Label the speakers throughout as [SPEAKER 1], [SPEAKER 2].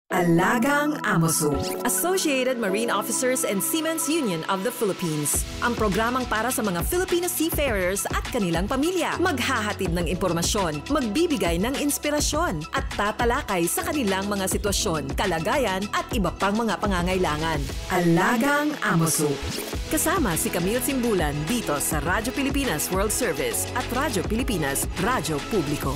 [SPEAKER 1] Alagang Amoso.
[SPEAKER 2] Associated Marine Officers and Seamen's Union of the Philippines. Ang programang para sa mga Filipino seafarers at kanilang pamilya. Maghahatid ng impormasyon, magbibigay ng inspirasyon, at tatalakay sa kanilang mga sitwasyon, kalagayan at iba pang mga pangangailangan.
[SPEAKER 1] Alagang Amoso.
[SPEAKER 2] Kasama si Camille Simbulan dito sa Radyo Pilipinas World Service at Radyo Pilipinas Radyo Publiko.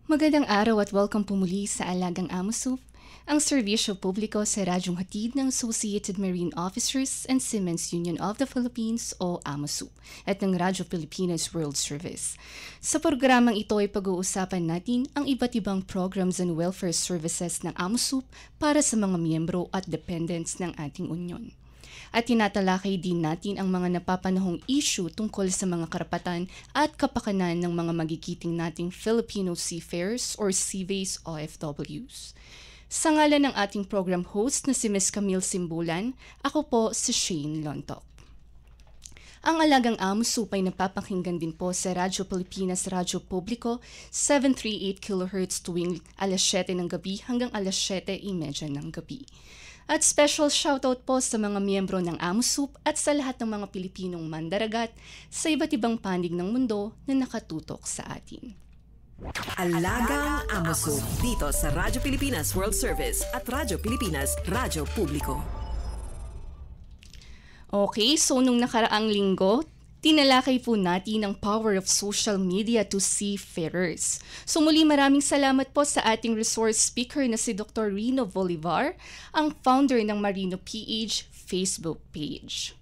[SPEAKER 3] Magandang araw at welcome po muli sa Alagang Amoso, ang serbisyo publiko sa radyong hatid ng Associated Marine Officers and Seamen's Union of the Philippines o AMOSU at ng Radyo Pilipinas World Service. Sa programang ito ay pag-uusapan natin ang iba't ibang programs and welfare services ng AMOSU para sa mga miyembro at dependents ng ating unyon. At tinatalakay din natin ang mga napapanahong issue tungkol sa mga karapatan at kapakanan ng mga magigiting nating Filipino seafarers or Seaways OFWs. Sa ngalan ng ating program host na si Ms. Camille Simbulan, ako po si Shane Lontok. Ang Alagang Amoso ay napapakinggan din po sa Radyo Pilipinas Radyo Publiko 738 kHz tuwing alas 7 ng gabi hanggang alas 7:30 ng gabi. At special shoutout po sa mga miyembro ng AMOSUP at sa lahat ng mga Pilipinong mandaragat sa iba't ibang panig ng mundo na nakatutok sa atin.
[SPEAKER 2] Alagang Amoso dito sa Radyo Pilipinas World Service at Radyo Pilipinas Radyo Publiko.
[SPEAKER 3] Okay, so nung nakaraang linggo, tinalakay po natin ang power of social media to seafarers. So muli maraming salamat po sa ating resource speaker na si Dr. Rino Bolivar, ang founder ng Marino PH Facebook page.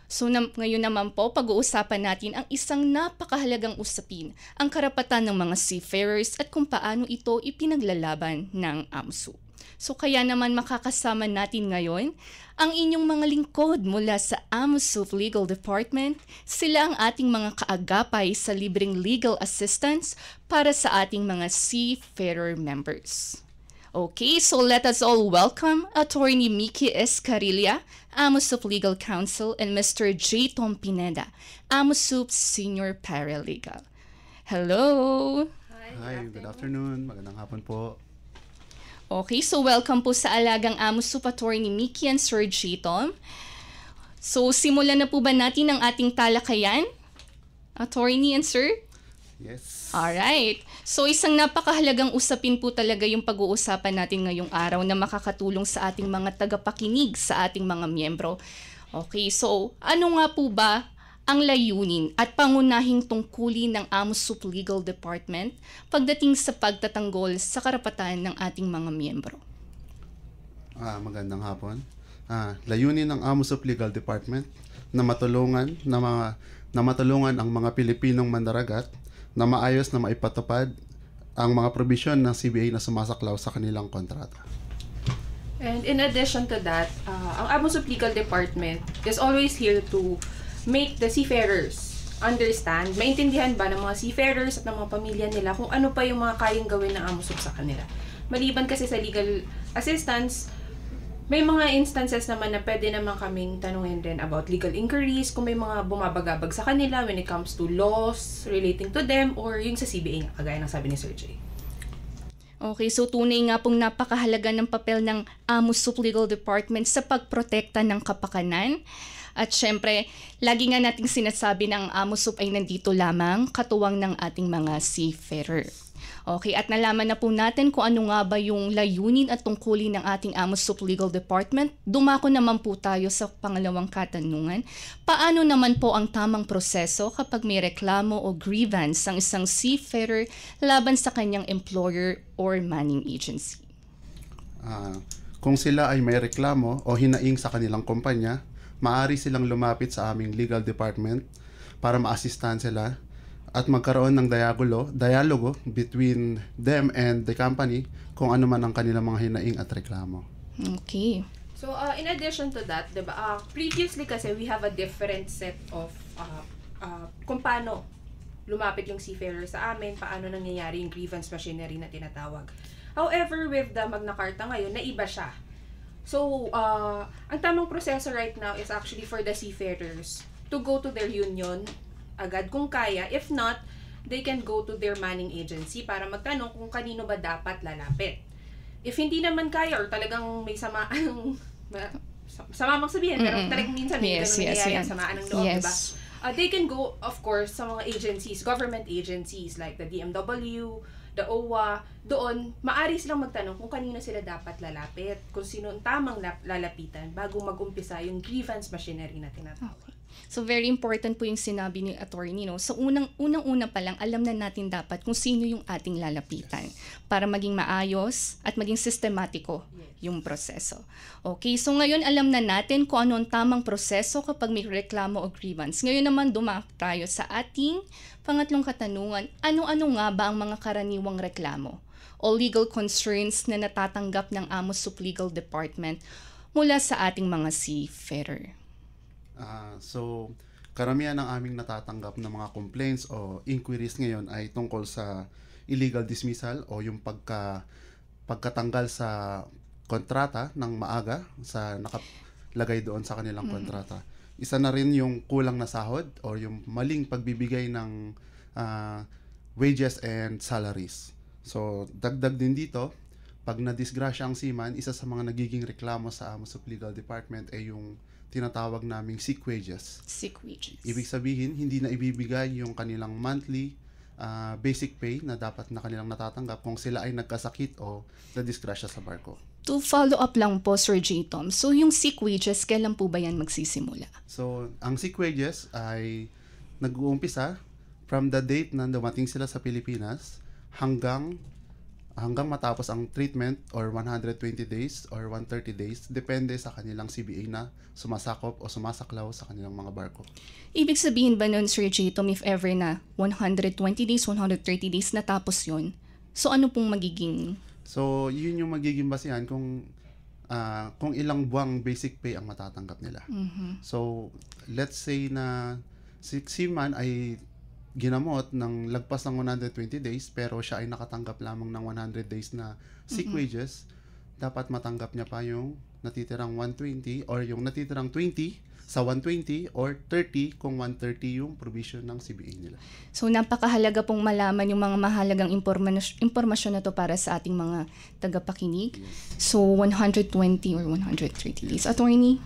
[SPEAKER 3] So ngayon naman po, pag-uusapan natin ang isang napakahalagang usapin, ang karapatan ng mga seafarers at kung paano ito ipinaglalaban ng AMSU. So kaya naman makakasama natin ngayon ang inyong mga lingkod mula sa AMOSUP Legal Department. Sila ang ating mga kaagapay sa libreng legal assistance para sa ating mga seafarer members. Okay, so let us all welcome Attorney Mickey Escarilla, AMOSUP Legal Counsel, and Mr. J. Tom Pineda, AMOSUP Senior Paralegal. Hello!
[SPEAKER 4] Hi, good afternoon. Magandang hapon po.
[SPEAKER 3] Okay, so welcome po sa Alagang AMOSUP Attorney Mickey and Sir J. Tom. So simulan na po ba natin ang ating talakayan? Attorney and Sir?
[SPEAKER 4] Yes.
[SPEAKER 3] Alright. So isang napakahalagang usapin po talaga yung pag-uusapan natin ngayong araw na makakatulong sa ating mga tagapakinig, sa ating mga miyembro. Okay, so ano nga po ba ang layunin at pangunahing tungkulin ng AMOSUP Legal Department pagdating sa pagtatanggol sa karapatan ng ating mga miyembro?
[SPEAKER 4] Magandang hapon. Layunin ng AMOSUP Legal Department na matulungan ang mga Pilipinong mandaragat na maayos na maipatupad ang mga probisyon ng CBA na sumasaklaw sa kanilang kontrata.
[SPEAKER 5] And in addition to that, ang AMOSUP Legal Department is always here to make the seafarers understand, maintindihan ba ng mga seafarers at ng mga pamilya nila kung ano pa yung mga kayang gawin ng AMOSUP sa kanila. Maliban kasi sa legal assistance, may mga instances naman na pwede naman kaming tanungin din about legal inquiries, kung may mga bumabagabag sa kanila when it comes to laws relating to them or yung sa CBA nga, kagaya ng sabi ni Sir Jay.
[SPEAKER 3] Okay, so tunay nga pong napakahalaga ng papel ng AMOSUP Legal Department sa pagprotekta ng kapakanan. At syempre, lagi nga nating sinasabi na ang AMOSUP ay nandito lamang katuwang ng ating mga seafarer. Okay, at nalaman na po natin kung ano nga ba yung layunin at tungkulin ng ating AMOSUP Legal Department. Dumako naman po tayo sa pangalawang katanungan. Paano naman po ang tamang proseso kapag may reklamo o grievance ang isang seafarer laban sa kanyang employer or manning agency?
[SPEAKER 4] Kung sila ay may reklamo o hinaing sa kanilang kumpanya, maaari silang lumapit sa aming legal department para ma-assistan sila at magkaroon ng dialogo between them and the company kung ano man ang kanilang mga hinaing at reklamo.
[SPEAKER 3] Okay.
[SPEAKER 5] So, in addition to that, diba, previously kasi we have a different set of kung paano lumapit yung seafarer sa amin, paano nangyayari yung grievance machinery na tinatawag. However, with the Magna Carta ngayon, naiba siya. So, ang tamang proseso right now is actually for the seafarers to go to their union agad kung kaya. If not, they can go to their manning agency para magtanong kung kanino ba dapat lalapit. If hindi naman kaya or talagang may samaan, sama magsabihin, pero talagang minsan may ganun nangyayari, samaan ng loob, diba? They can go, of course, sa mga agencies, government agencies like the DMW, the OWA, doon, maari silang magtanong kung kanino sila dapat lalapit, kung sino ang tamang lalapitan bago mag-umpisa yung grievance machinery na tinatawag.
[SPEAKER 3] Okay. So very important po yung sinabi ni attorney, no? So unang-una pa lang, alam na natin dapat kung sino yung ating lalapitan para maging maayos at maging sistematiko yung proseso. Okay, so ngayon alam na natin kung ano ang tamang proseso kapag may reklamo o grievance. Ngayon naman dumako tayo sa ating pangatlong katanungan, ano-ano nga ba ang mga karaniwang reklamo o legal concerns na natatanggap ng AMOSUP Legal Department mula sa ating mga seafarer?
[SPEAKER 4] So, karamihan ng aming natatanggap na mga complaints o inquiries ngayon ay tungkol sa illegal dismissal o yung pagkatanggal sa kontrata ng maaga sa nakalagay doon sa kanilang kontrata. Isa na rin yung kulang na sahod o yung maling pagbibigay ng wages and salaries. So, dagdag din dito, pag nadisgrasya ang seaman, isa sa mga nagiging reklamo sa AMOSUP Legal Department ay yung tinatawag naming sick wages.
[SPEAKER 3] Sick wages.
[SPEAKER 4] Ibig sabihin, hindi na ibibigay yung kanilang monthly basic pay na dapat na kanilang natatanggap kung sila ay nagkasakit o nadisgrasya sa barko.
[SPEAKER 3] To follow up lang po, Sir J. Tom, so yung sick wages, kailan po ba yan magsisimula?
[SPEAKER 4] So, ang sick wages ay nag-uumpisa from the date na dumating sila sa Pilipinas hanggang matapos ang treatment or 120 days or 130 days, depende sa kanilang CBA na sumasakop o sumasaklaw sa kanilang mga barko.
[SPEAKER 3] Ibig sabihin ba nun, Sir J. Tom, if ever na 120 days, 130 days natapos yun, so ano pong magiging?
[SPEAKER 4] So, yun yung magiging basihan kung ilang buwang basic pay ang matatanggap nila. So, let's say na si seaman ay ginamot ng lagpas ng 120 days pero siya ay nakatanggap lamang ng 100 days na sick wages, dapat matanggap niya pa yung natitirang 120 or yung natitirang 20 sa 120 or 30 kung 130 yung provision ng CBA nila.
[SPEAKER 3] So napakahalaga pong malaman yung mga mahalagang impormasyon na to para sa ating mga tagapakinig. So 120 or 130 days. Attorney?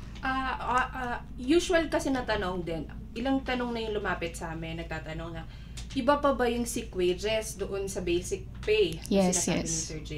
[SPEAKER 5] Usual kasi na tanong din, ilang tanong na yung lumapit sa amin, nagtatanong na, iba pa ba yung sick wages doon sa basic pay?
[SPEAKER 3] Yes,
[SPEAKER 5] sinasabi
[SPEAKER 3] yes.
[SPEAKER 5] ni Sir J.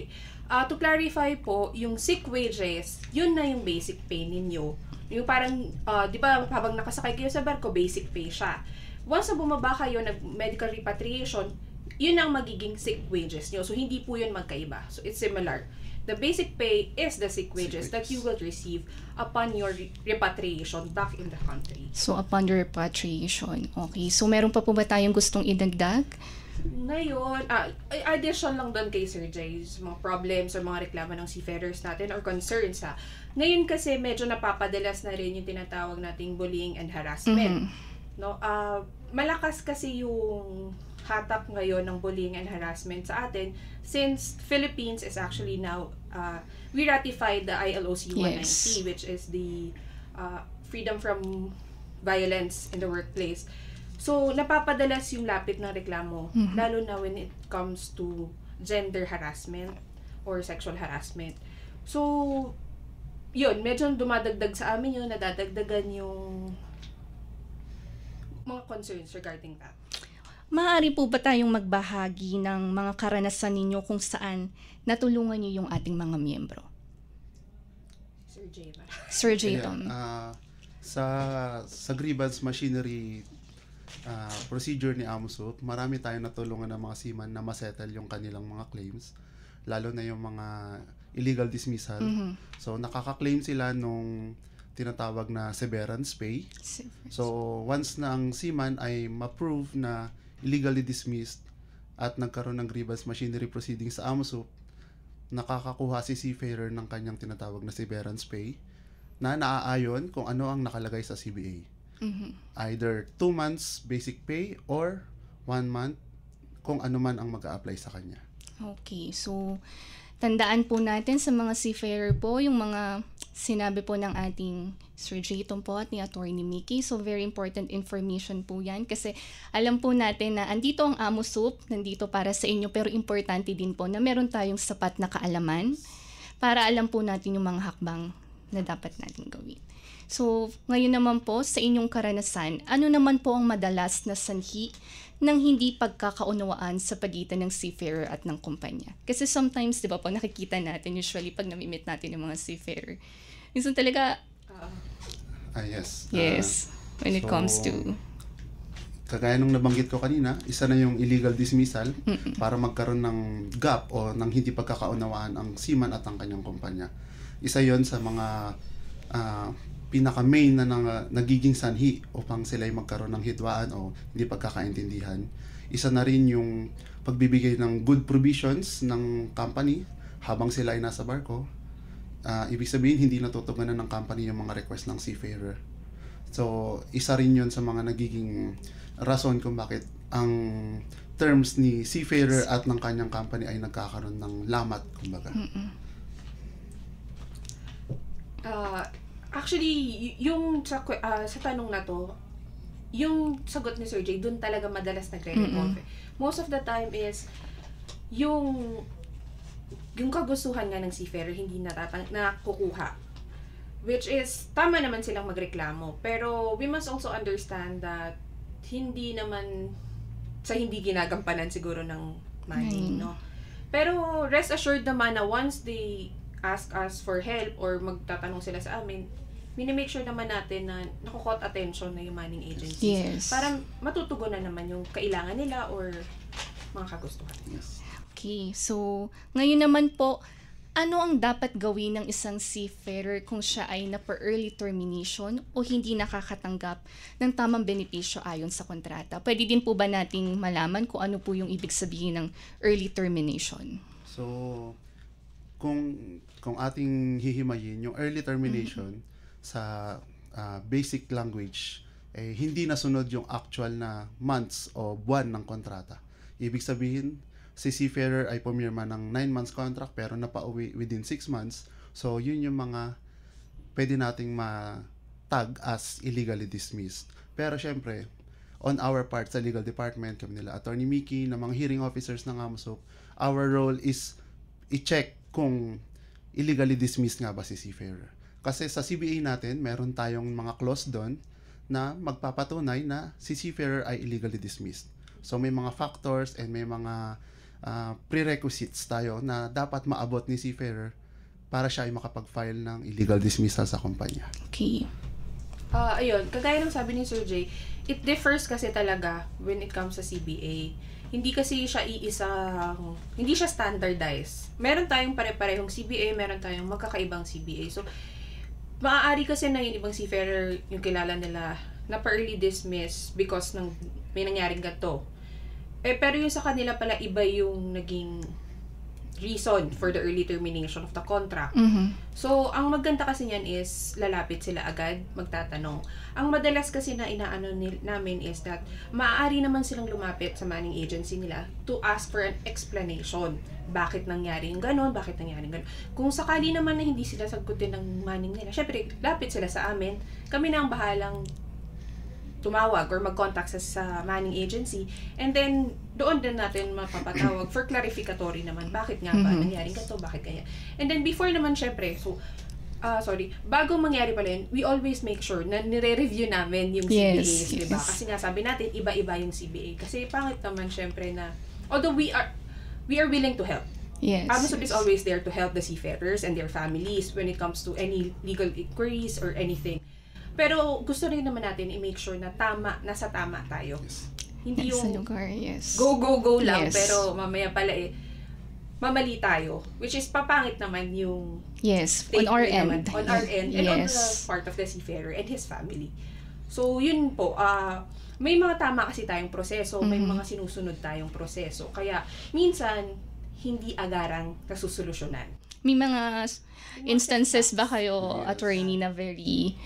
[SPEAKER 5] To clarify po, yung sick wages, yun na yung basic pay ninyo. Yung parang, di ba, habang nakasakay kayo sa barko, basic pay siya. Once na bumaba kayo, nag-medical repatriation, yun ang magiging sick wages nyo. So, hindi po yun magkaiba. So, it's similar. The basic pay is the sick wages that you will receive upon your repatriation back in the country.
[SPEAKER 3] So upon your repatriation. Okay. So meron pa po ba tayong gustong idagdag?
[SPEAKER 5] Ngayon, addition lang doon kay Sir Jay, mga problems or mga reklamo ng seafarers natin or concerns ha. Ngayon kasi medyo napapadalas na rin yung tinatawag nating bullying and harassment. No, malakas kasi yung hatak ngayon ng bullying and harassment sa atin since Philippines is actually now we ratified the ILOC 190, which is the freedom from violence in the workplace. So napapadalas yung lapit ng reklamo, lalo na when it comes to gender harassment or sexual harassment. So yun, medyo dumadagdag sa amin yun, nadadagdagan yung mga concerns regarding that.
[SPEAKER 3] Maaari po ba tayong magbahagi ng mga karanasan ninyo kung saan natulungan niyo yung ating mga miyembro?
[SPEAKER 5] Sir J.
[SPEAKER 3] Sir J. Tom.
[SPEAKER 4] Sa grievance machinery procedure ni AMOSUP, marami tayong natulungan ng mga seaman na masettle yung kanilang mga claims, lalo na yung mga illegal dismissal. So nakaka-claim sila nung tinatawag na severance pay. So once na ang seaman ay ma-prove na illegally dismissed at nagkaroon ng grievance machinery proceedings sa AMOSUP, nakakakuha si seafarer ng kanyang tinatawag na severance pay na naaayon kung ano ang nakalagay sa CBA. Either 2 months basic pay or 1 month kung ano man ang mag-a-apply sa kanya.
[SPEAKER 3] Okay, so tandaan po natin sa mga seafarer po, yung mga sinabi po ng ating Sir Jayton po at ni Attorney Mickey. So very important information po yan kasi alam po natin na andito ang AMOSUP, nandito para sa inyo, pero importante din po na meron tayong sapat na kaalaman para alam po natin yung mga hakbang na dapat natin gawin. So ngayon naman po sa inyong karanasan, ano naman po ang madalas na sanhi ng hindi pagkakaunawaan sa pagitan ng seafarer at ng kumpanya? Kasi sometimes, di ba po, nakikita natin usually pag namimit natin yung mga seafarer. Minsan talaga,
[SPEAKER 4] Yes.
[SPEAKER 3] yes, when it comes to...
[SPEAKER 4] Kagaya nung nabanggit ko kanina, isa na yung illegal dismissal para magkaroon ng gap o ng hindi pagkakaunawaan ang seaman at ang kanyang kumpanya. Isa yon sa mga pinaka-main na nagiging sanhi upang sila ay magkaroon ng hidwaan o hindi pagkakaintindihan. Isa na rin yung pagbibigay ng good provisions ng company habang sila ay nasa barko. Ibig sabihin, hindi natutugunan ng company yung mga request ng seafarer. So, isa rin yun sa mga nagiging rason kung bakit ang terms ni seafarer at ng kanyang company ay nagkakaroon ng lamat, kumbaga.
[SPEAKER 5] Actually, yung sa tanong na to, yung sagot ni Sir Jay, dun talaga madalas nagre-revolve. Most of the time is, yung kagustuhan nga ng seafarer hindi nakukuha. Which is, tama naman silang magreklamo. Pero we must also understand that hindi naman sa hindi ginagampanan siguro ng money, no? Pero rest assured naman na once they ask us for help or magtatanong sila sa amin, minimake sure naman natin na nakukot attention na yung manning agencies.
[SPEAKER 3] Yes.
[SPEAKER 5] Para matutugunan naman yung kailangan nila or mga kagustuhan.
[SPEAKER 4] Yes.
[SPEAKER 3] Okay, so ngayon naman po, ano ang dapat gawin ng isang seafarer kung siya ay na-early termination o hindi nakakatanggap ng tamang benepisyo ayon sa kontrata? Pwede din po ba nating malaman kung ano po yung ibig sabihin ng early termination?
[SPEAKER 4] So, kung ating hihimayin yung early termination sa basic language, hindi nasunod yung actual na months o buwan ng kontrata. Ibig sabihin, si seafarer ay pumirma ng 9 months contract pero napauwi within 6 months. So, yun yung mga pwede nating ma-tag as illegally dismissed. Pero syempre, on our part sa legal department, kami nila Attorney Mickey, na mga hearing officers ng AMOSUP, our role is i-check kung illegally dismissed nga ba si seafarer. Kasi sa CBA natin, meron tayong mga clause doon na magpapatunay na si seafarer ay illegally dismissed. So may mga factors and may mga prerequisites tayo na dapat maabot ni seafarer para siya ay makapag-file ng illegal dismissal sa kumpanya.
[SPEAKER 3] Okay.
[SPEAKER 5] Ayun, kagaya ng sabi ni Sir Jay, it differs kasi talaga when it comes sa CBA. Hindi kasi siya hindi siya standardized. Meron tayong pare-parehong CBA, meron tayong magkakaibang CBA. So, maaari kasi na yung ibang seafarer, yung kilala nila, na pa-early dismiss because may nangyaring ganito. Pero yung sa kanila pala, iba yung naging reason for the early termination of the contract. So, ang maganda kasi niyan is, lalapit sila agad, magtatanong. Ang madalas kasi na inaano namin is that, maaari naman silang lumapit sa manning agency nila to ask for an explanation. Bakit nangyari yung ganon? Bakit nangyari yung ganon? Kung sakali naman na hindi sila sagutin ng manning nila, syempre, lapit sila sa amin. Kami na ang bahalang tumawag or mag-contact sa manning agency, and then doon din natin mapapatawag for clarificatory naman, bakit nga ba nangyari ganito, bakit kaya. And then before naman syempre, bago mangyari pala yun, we always make sure na nire-review namin yung CBAs,
[SPEAKER 3] Yes,
[SPEAKER 5] diba?
[SPEAKER 3] yes.
[SPEAKER 5] Kasi nga sabi natin, iba-iba yung CBA. Kasi pangit naman syempre na, although we are willing to help.
[SPEAKER 3] Yes.
[SPEAKER 5] AMOSUP is always there to help the seafarers and their families when it comes to any legal inquiries or anything. Pero gusto rin naman natin i-make sure na nasa tama tayo.
[SPEAKER 4] Yes.
[SPEAKER 5] Hindi
[SPEAKER 3] Sa
[SPEAKER 5] yung
[SPEAKER 3] lugar, yes.
[SPEAKER 5] go lang,
[SPEAKER 3] Yes.
[SPEAKER 5] pero mamaya pala mamali tayo. Which is papangit naman yung
[SPEAKER 3] Yes, on our
[SPEAKER 5] statement
[SPEAKER 3] end.
[SPEAKER 5] naman. On our end and on the
[SPEAKER 3] Yes.
[SPEAKER 5] part of the seafarer and his family. So yun po, may mga tama kasi tayong proseso, may mga sinusunod tayong proseso. Kaya minsan, hindi agarang nasusolusyonan.
[SPEAKER 3] May mga instances ba kayo, attorney, na very...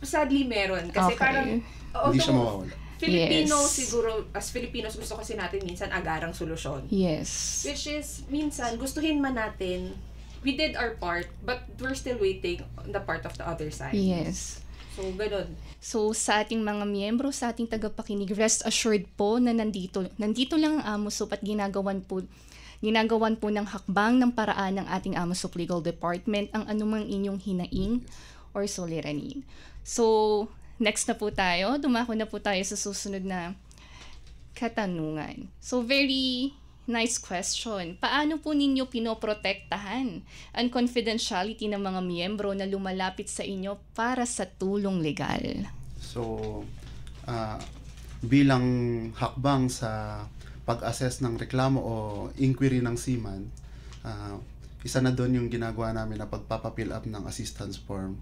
[SPEAKER 5] Sadly meron. Kasi
[SPEAKER 3] Okay.
[SPEAKER 5] parang,
[SPEAKER 4] Hindi siya mawawala.
[SPEAKER 5] Filipino
[SPEAKER 3] Yes.
[SPEAKER 5] siguro, as Filipinos, gusto kasi natin minsan agarang solusyon.
[SPEAKER 3] Yes.
[SPEAKER 5] Which is, minsan, gustuhin man natin we did our part, but we're still waiting on the part of the other side.
[SPEAKER 3] Yes.
[SPEAKER 5] So, ganun.
[SPEAKER 3] So sa ating mga miyembro, sa ating tagapakinig, rest assured po na nandito lang ang AMOSUP at ginagawan po ng hakbang ng paraan ng ating AMOSUP Legal Department ang anumang inyong hinaing or suliranin. So, next na po tayo. Dumako na po tayo sa susunod na katanungan. So, very nice question. Paano po ninyo pinoprotektahan ang confidentiality ng mga miyembro na lumalapit sa inyo para sa tulong legal?
[SPEAKER 4] So, bilang hakbang sa pag-assess ng reklamo o inquiry ng seaman, isa na doon yung ginagawa namin na pagpapapill up ng assistance form.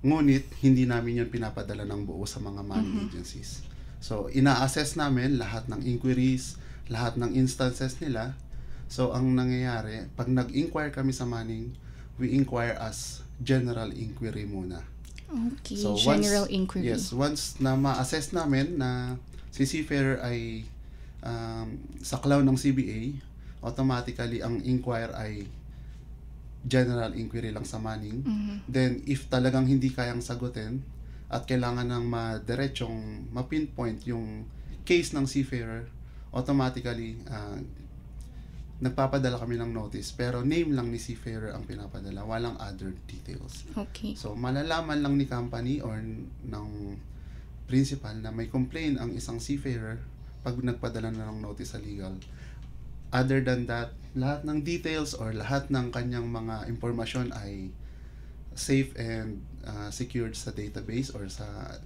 [SPEAKER 4] Ngunit, hindi namin yun pinapadala ng buo sa mga money agencies. So, ina-assess namin lahat ng inquiries, lahat ng instances nila. So, ang nangyayari, pag nag-inquire kami sa Manning, we inquire as general inquiry muna.
[SPEAKER 3] Okay,
[SPEAKER 4] So,
[SPEAKER 3] general inquiry.
[SPEAKER 4] Yes, once na ma-assess namin na si seafarer ay saklaw ng CBA, automatically ang inquire ay general inquiry lang sa Manning. Then, if talagang hindi kayang sagutin at kailangan ng ma-diretsong ma-pinpoint yung case ng seafarer, automatically nagpapadala kami ng notice, pero name lang ni seafarer ang pinapadala, walang other details.
[SPEAKER 3] Okay.
[SPEAKER 4] So malalaman lang ni company or ng principal na may complaint ang isang seafarer pag nagpadala na ng notice sa legal. Other than that, lahat ng details or lahat ng kanyang mga impormasyon ay safe and secured sa database or sa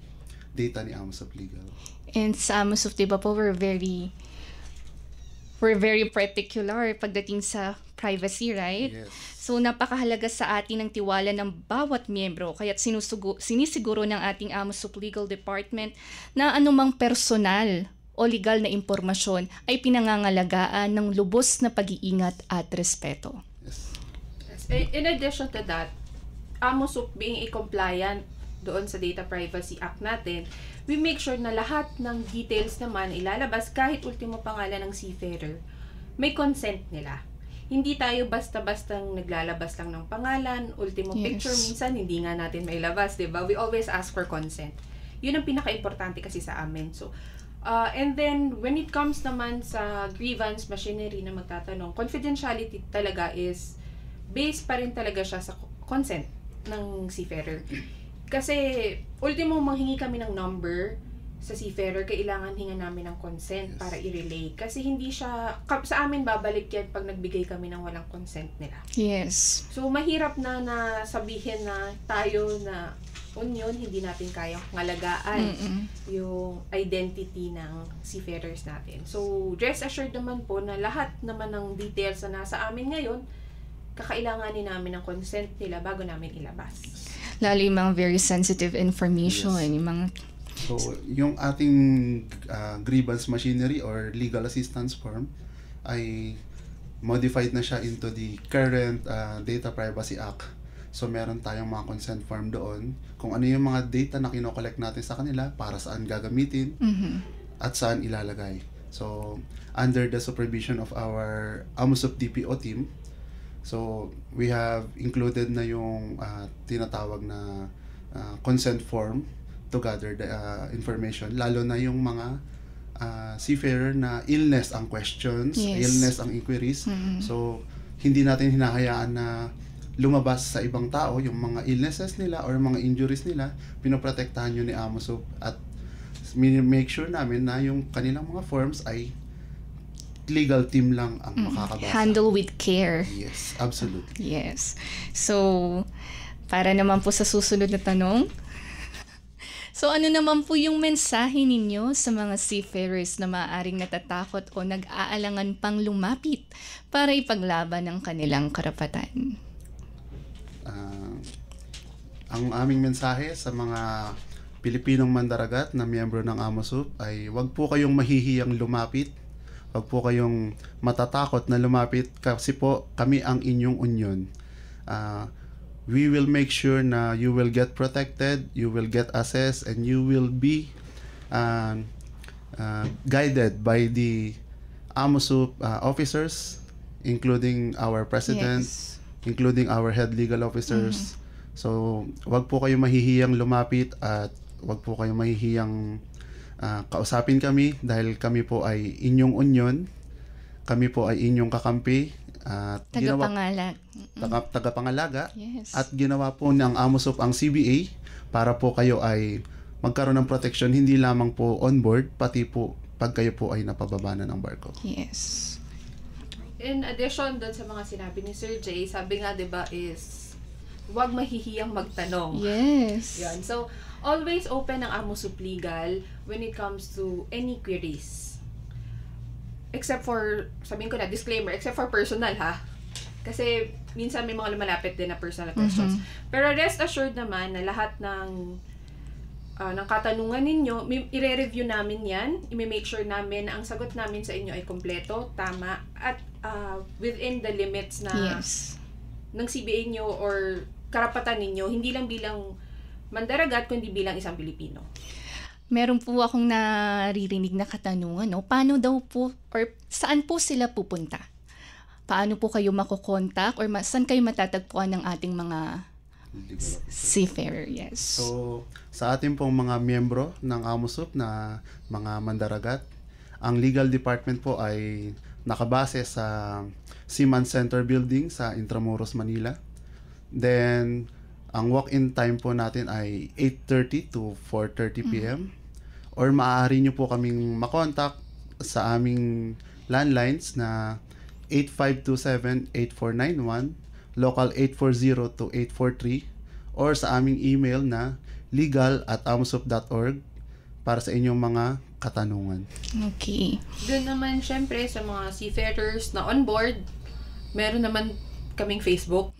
[SPEAKER 4] data ni AMOSUP Legal.
[SPEAKER 3] And sa AMOSUP, diba po, we're very particular pagdating sa privacy, right?
[SPEAKER 4] Yes.
[SPEAKER 3] So, napakahalaga sa atin ang tiwala ng bawat miyembro. Kaya't sinisiguro ng ating AMOSUP Legal Department na anumang personal o legal na impormasyon ay pinangangalagaan ng lubos na pag-iingat at respeto.
[SPEAKER 4] Yes.
[SPEAKER 5] In addition to that, AMOSUP being a compliant doon sa Data Privacy Act natin, we make sure na lahat ng details naman ilalabas kahit ultimo pangalan ng seafarer, may consent nila. Hindi tayo basta-bastang naglalabas lang ng pangalan, ultimo picture, minsan hindi nga natin mailabas, diba? We always ask for consent. Yun ang pinaka-importante kasi sa amin. So, and then, when it comes naman sa grievance machinery na magtatanong, confidentiality talaga is based pa rin talaga siya sa consent ng seafarer. Kasi, ultimo manghingi kami ng number sa seafarer, kailangan hinga namin ng consent para i-relay. Kasi hindi siya, sa amin babalik yan pag nagbigay kami ng walang consent nila.
[SPEAKER 3] Yes.
[SPEAKER 5] So, mahirap na sabihin na tayo na union, hindi natin kayang ngalagaan yung identity ng seafarers natin. So, rest assured naman po na lahat naman ng details na nasa amin ngayon, kakailanganin namin ng consent nila bago namin ilabas.
[SPEAKER 3] Lalo yung mga very sensitive information.
[SPEAKER 4] Yes.
[SPEAKER 3] Yung mga...
[SPEAKER 4] So, yung ating grievance machinery or legal assistance form ay modified na siya into the current Data Privacy Act. So, meron tayong mga consent form doon kung ano yung mga data na kino-collect natin sa kanila, para saan gagamitin, at saan ilalagay. So, under the supervision of our AMOSUP DPO team, so, we have included na yung tinatawag na consent form to gather the information, lalo na yung mga seafarer na illness ang questions, illness ang inquiries. So, hindi natin hinahayaan na lumabas sa ibang tao yung mga illnesses nila or mga injuries nila. Pinoprotektahan yun ni AMOSUP at make sure namin na yung kanilang mga forms ay legal team lang ang makakabasa.
[SPEAKER 3] Handle with care.
[SPEAKER 4] Yes, absolutely.
[SPEAKER 3] Yes. So, para naman po sa susunod na tanong, so ano naman po yung mensahe ninyo sa mga seafarers na maaaring natatakot o nag-aalangan pang lumapit para ipaglaban ang kanilang karapatan?
[SPEAKER 4] Ang aming mensahe sa mga Pilipinong mandaragat na miyembro ng AMOSUP ay huwag po kayong mahihiyang lumapit. Huwag po kayong matatakot na lumapit kasi po kami ang inyong union. We will make sure na you will get protected, you will get assessed, and you will be guided by the AMOSUP officers, including our president, including our head legal officers. So, wag po kayo mahihiyang lumapit at wag po kayo mahihiyang kausapin kami dahil kami po ay inyong union, kami po ay inyong kakampi at tagapangalaga.
[SPEAKER 3] Yes.
[SPEAKER 4] At ginawa po ng AMOSUP ang CBA para po kayo ay magkaroon ng protection hindi lamang po on board, pati po pag kayo po ay napababa na ng barko.
[SPEAKER 3] Yes.
[SPEAKER 5] In addition doon sa mga sinabi ni Sir Jay, sabi nga 'di ba is huwag mahihiyang magtanong.
[SPEAKER 3] Yes.
[SPEAKER 5] Yan. So, always open ang AMOSUP Legal when it comes to any queries. Except for, sabihin ko na, disclaimer, except for personal ha. Kasi minsan may mga lumalapit din na personal questions. Pero rest assured naman na lahat ng katanungan ninyo, i-review namin yan. I-make sure namin na ang sagot namin sa inyo ay kompleto, tama, at within the limits na ng CBA nyo or karapatan ninyo, hindi lang bilang mandaragat, kundi bilang isang Pilipino.
[SPEAKER 3] Meron po akong naririnig na katanungan, no? Paano daw po, or saan po sila pupunta? Paano po kayo makokontak, or saan kayo matatagpuan ng ating mga seafarer? Yes.
[SPEAKER 4] So, sa ating pong mga miyembro ng AMOSUP na mga mandaragat, ang legal department po ay nakabase sa Seaman Center Building sa Intramuros, Manila. Then, ang walk-in time po natin ay 8:30 to 4:30 p.m. Or maaari nyo po kaming makontak sa aming landlines na 8527-8491, local 840 to 843, or sa aming email na legal@amosup.org para sa inyong mga katanungan.
[SPEAKER 3] Okay.
[SPEAKER 5] Doon naman, syempre, sa mga seafarers na on board, meron naman kaming Facebook.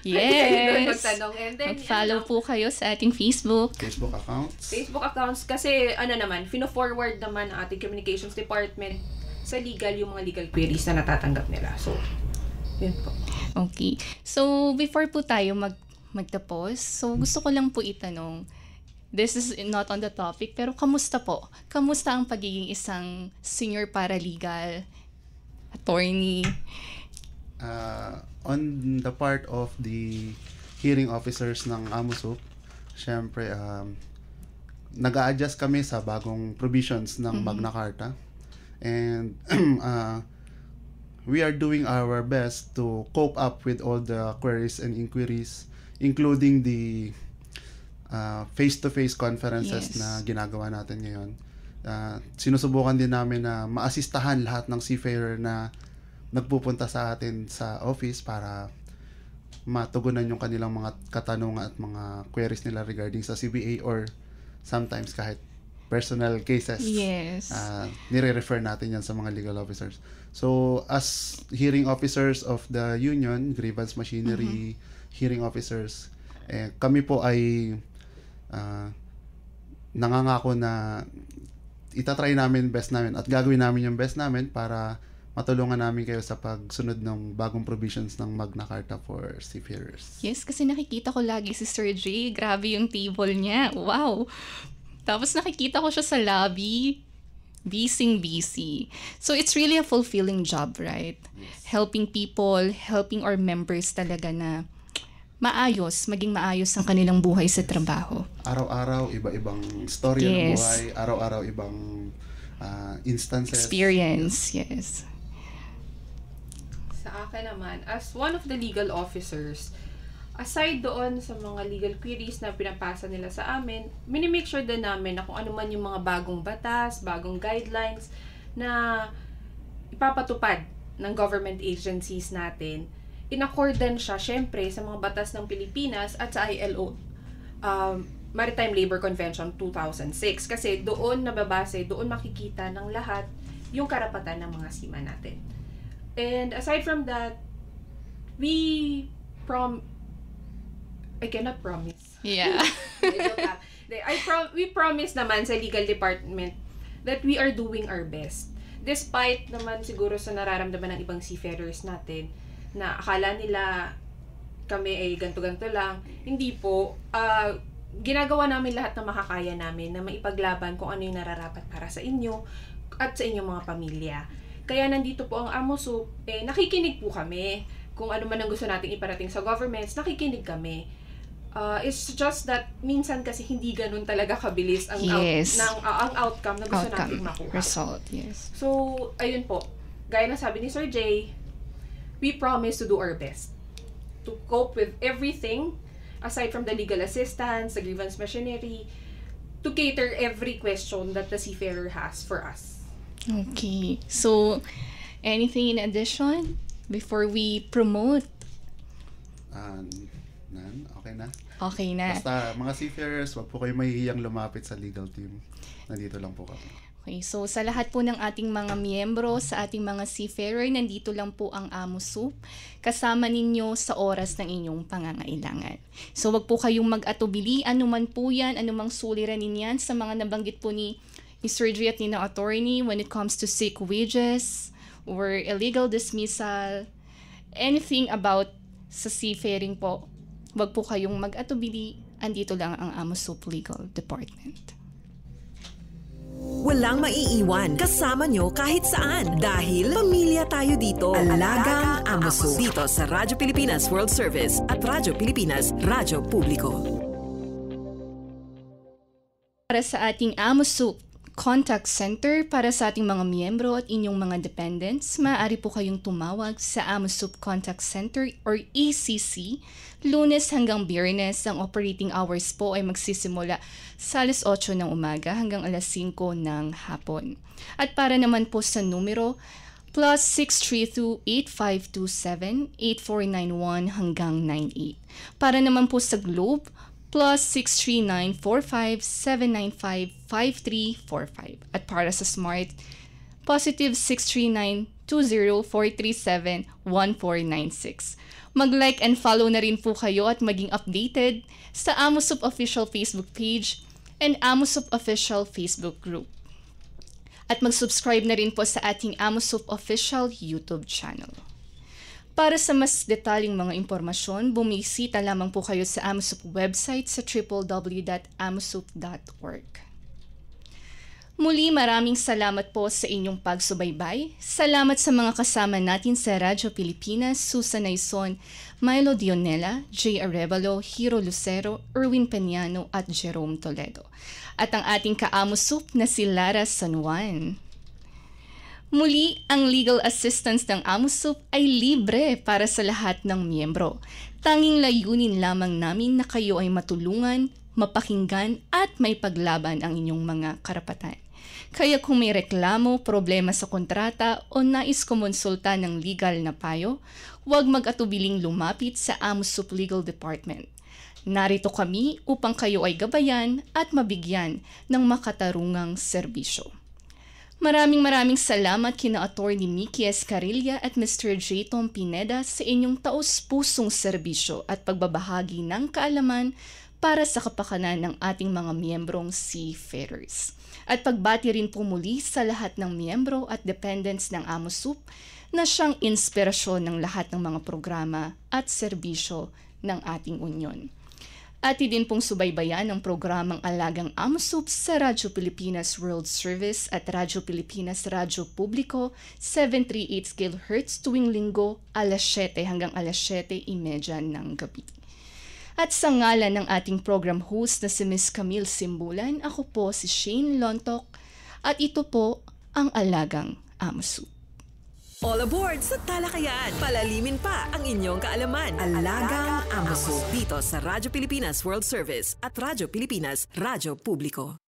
[SPEAKER 3] Yes.
[SPEAKER 5] Magtanong. And then,
[SPEAKER 3] mag-follow po kayo sa ating Facebook
[SPEAKER 4] accounts.
[SPEAKER 5] Facebook accounts kasi fino-forward naman ang ating communications department sa legal yung mga legal queries na natatanggap nila. So, yun po.
[SPEAKER 3] Okay. So, before po tayo magtapos, so gusto ko lang po itanong, this is not on the topic, pero kamusta po? Kamusta ang pagiging isang senior paralegal, attorney?
[SPEAKER 4] On the part of the hearing officers ng AMOSUP, syempre, nag-a-adjust kami sa bagong provisions ng Magna Carta. And we are doing our best to cope up with all the queries and inquiries, including the face-to-face conferences na ginagawa natin ngayon. Sinusubukan din namin na maasistahan lahat ng seafarer na nagpupunta sa atin sa office para matugunan yung kanilang mga katanungan at mga queries nila regarding sa CBA or sometimes kahit personal cases.
[SPEAKER 3] Yes.
[SPEAKER 4] Nire-refer natin yan sa mga legal officers. So, as hearing officers of the union, grievance machinery, hearing officers, kami po ay nangangako na itatry namin best namin at gagawin namin yung best namin para matulungan namin kayo sa pagsunod ng bagong provisions ng Magna Carta for seafarers.
[SPEAKER 3] Yes, kasi nakikita ko lagi si Sir J. Grabe yung table niya. Wow! Tapos nakikita ko siya sa lobby. Busy. So it's really a fulfilling job, right?
[SPEAKER 4] Yes.
[SPEAKER 3] Helping people, helping our members talaga na maging maayos ang kanilang buhay sa trabaho.
[SPEAKER 4] Araw-araw, iba-ibang story ng buhay. Araw-araw, ibang instances.
[SPEAKER 3] Experience, yes.
[SPEAKER 5] Sa akin naman, as one of the legal officers, aside doon sa mga legal queries na pinapasa nila sa amin, minimake sure din namin na kung ano man yung mga bagong batas, bagong guidelines na ipapatupad ng government agencies natin, in accordance siya, syempre, sa mga batas ng Pilipinas at sa ILO, Maritime Labor Convention 2006. Kasi doon nababase, doon makikita ng lahat yung karapatan ng mga seaman natin. And aside from that, we cannot promise.
[SPEAKER 3] Yeah.
[SPEAKER 5] We promise naman sa legal department that we are doing our best. Despite naman siguro sa nararamdaman ng ibang seafarers natin na akala nila kami ay ganto-ganto lang, hindi po. Ginagawa namin lahat na makakaya namin na maipaglaban kung ano yung nararapat para sa inyo at sa inyong mga pamilya. Kaya nandito po ang AMOSUP, nakikinig po kami. kung ano man ang gusto nating iparating sa governments, nakikinig kami. It's just that minsan kasi hindi ganun talaga kabilis ang ang outcome na gusto nating makuha.
[SPEAKER 3] Result, yes.
[SPEAKER 5] So, ayun po. Gaya ng sabi ni Sir Jay, we promise to do our best to cope with everything aside from the legal assistance, the grievance machinery, to cater every question that the seafarer has for us.
[SPEAKER 3] Okay. So, anything in addition before we promote?
[SPEAKER 4] Okay na?
[SPEAKER 3] Okay na.
[SPEAKER 4] Basta mga seafarers, wag po kayo mahihiyang lumapit sa legal team. Nandito lang po kami.
[SPEAKER 3] Okay, so sa lahat po ng ating mga miyembro, sa ating mga seafarer, nandito lang po ang AMOSUP, kasama ninyo sa oras ng inyong pangangailangan. So wag po kayong mag-atubili, anuman po yan, anumang suliranin yan sa mga nabanggit po ni Sir Jay at ni na attorney when it comes to sick wages or illegal dismissal, anything about sa seafaring po, wag po kayong mag-atubili, andito lang ang AMOSUP Legal Department.
[SPEAKER 2] Walang maiiwan, kasama nyo kahit saan. Dahil pamilya tayo dito.
[SPEAKER 1] Alagang AMOSUP.
[SPEAKER 2] Dito sa Radyo Pilipinas World Service at Radyo Pilipinas Radyo Publiko.
[SPEAKER 3] Para sa ating AMOSUP Contact Center, para sa ating mga miyembro at inyong mga dependents, maaari po kayong tumawag sa AMOSUP Contact Center or ECC. Lunes hanggang Biyernes, ang operating hours po ay magsisimula sa 8:00 ng umaga hanggang 5:00 ng hapon. At para naman po sa numero, +632-8527-8491 hanggang 98. Para naman po sa Globe, +639-45795-5345. At para sa Smart, +639-20437-1496. Mag-like and follow na rin po kayo at maging updated sa AMOSUP Official Facebook page and AMOSUP Official Facebook group. At mag-subscribe na rin po sa ating AMOSUP Official YouTube channel. Para sa mas detalyeng mga impormasyon, bumisita lamang po kayo sa AMOSUP website sa www.amosup.org. Muli, maraming salamat po sa inyong pagsubaybay. Salamat sa mga kasama natin sa Radyo Pilipinas, Susan Naison, Milo Dionela, Jay Arevalo, Hiro Lucero, Erwin Peñano at Jerome Toledo. At ang ating ka-AMOSUP na si Lara San Juan. Muli, ang legal assistance ng AMOSUP ay libre para sa lahat ng miyembro. Tanging layunin lamang namin na kayo ay matulungan, mapakinggan at may paglaban ang inyong mga karapatan. Kaya kung may reklamo, problema sa kontrata o nais kumonsulta ng legal na payo, huwag mag-atubiling lumapit sa AMOSUP Legal Department. Narito kami upang kayo ay gabayan at mabigyan ng makatarungang serbisyo. Maraming salamat kina Attorney Mickey Escarilla at Mr. J. Tom Pineda sa inyong taos-pusong serbisyo at pagbabahagi ng kaalaman para sa kapakanan ng ating mga miyembrong seafarers. At pagbati rin po muli sa lahat ng miyembro at dependents ng AMOSUP na siyang inspirasyon ng lahat ng mga programa at serbisyo ng ating unyon. At din pong subaybayan ang programang Alagang AMOSUP sa Radyo Pilipinas World Service at Radyo Pilipinas Radyo Publiko 738 kHz tuwing linggo 7:00 hanggang 7:30 ng gabi. At sa ngalan ng ating program host na si Ms. Camille Simbulan, ako po si Shane Lontok at ito po ang Alagang AMOSUP.
[SPEAKER 2] All aboard sa talakayan. Palalimin pa ang inyong kaalaman.
[SPEAKER 1] Alagang AMOSUP.
[SPEAKER 2] Dito sa Radyo Pilipinas World Service at Radyo Pilipinas Radyo Publiko.